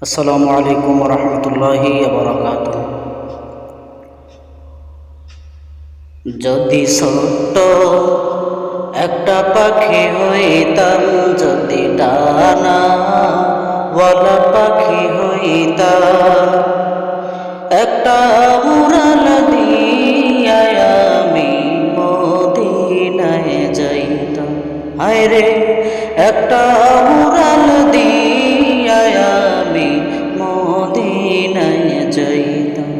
আসসালামু আলাইকুম রহমতুল্লাহি বারাকাতুহু। যদি ছোট্ট একটা পাখি হইতাম, যদি ডানা ওয়ালা পাখি হইতাম, একটা উড়াল দিয়া আমি মদিনায় যাইতাম। হায়রে একটা উড়াল দিয়া আমি মদিনায় যাইতাম।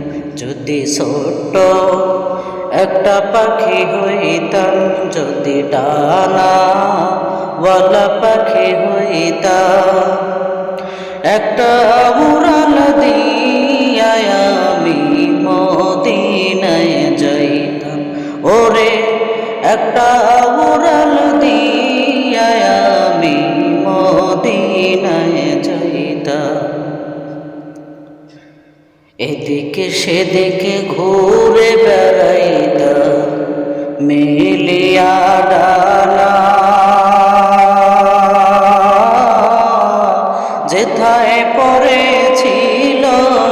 যদি ছোট্ট একটা পাখি হইতাম, যদি ডানা ওয়ালা পাখি হইতাম, একটা উড়াল দিয়া আমি মদিনায় যাইতাম। ওরে একটা উড়াল দিয়া আমি মদিনায় যাইতাম। এদিকে সেদিকে ঘুরে বেড়াইতাম, মেলিয়া ডানা, যেথায় পড়েছিল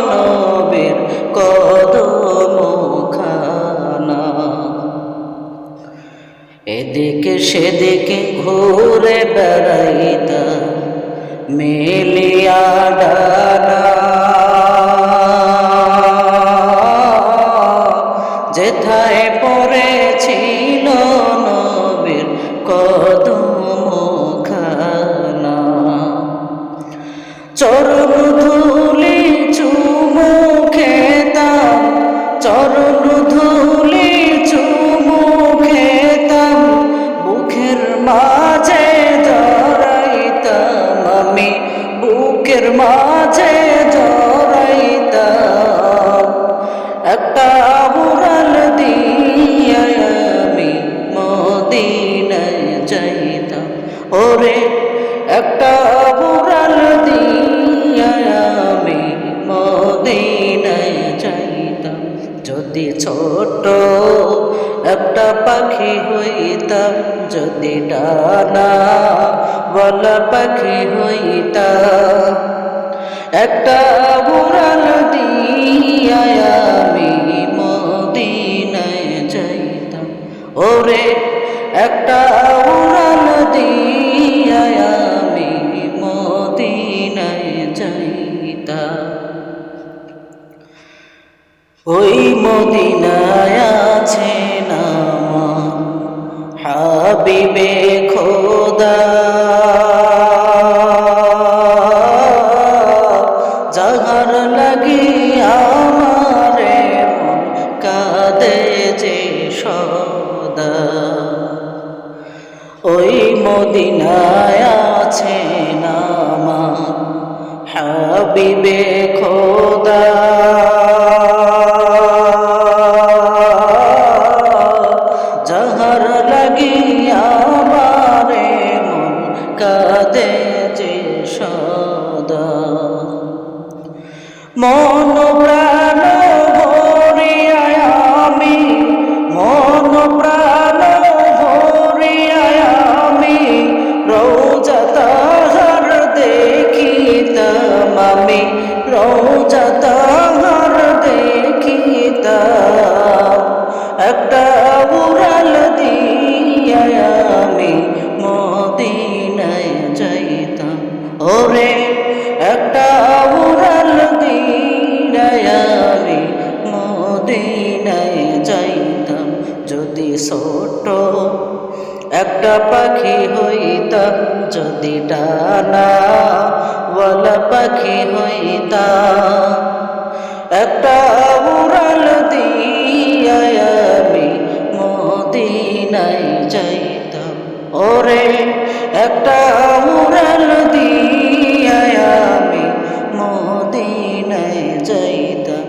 নবীর কদমখানা। এদিকে সেদিকে ঘুরে বেড়াইতাম, মেলিয়া ডানা, যেথায় পড়েছিল নবীর কদমখানা। চরণ ধুলি চুমু খেতাম, চরণ ধুলি চুমু খেতাম, বুকের মাঝে জড়াইতাম আমি, বুকের মাঝে জড়াইতাম। একটা উড়াল দিয়া আমি মদিনায় যাইতাম। ওরে একটা উড়াল দিয়া আমি মদিনায় যাইতাম। যদি ছোট একটা পাখি হইতাম, যদি ডানা ওয়ালা পাখি হইতাম, একটা উড়াল দিয়া আমি মদিনায় যাইতাম। ওরে একটা উড়াল দিয়া আমি মদিনায় যাইতাম। ওই মদিনায় আছেন আমার হাবিবে খোদা, যাহার লাগি আমারে মন কাঁদে যে সদা। ওই মদিনায় আছেন আমার হাবিবে খোদা, যাহার লাগি আমারে মন কাঁদে যে সদা। মন প্রাণ ভরিয়া আমি, মন প্রাণ ভরিয়া আমি রোজা তাহার দেখিতাম, আমি রোজা তাহার দেখিতাম। একটা উড়াল দিয়া আমি মদিনায় যাইতাম। ওরে একটা উড়াল দিয়া আমি মদিনায় যাইতাম। যদি ছোট একটা পাখি হইতাম, যদি ডানা ওয়ালা পাখি হইতাম, একটা উড়াল দিয়া আমি মদিনায় যাইতাম। ওরে একটা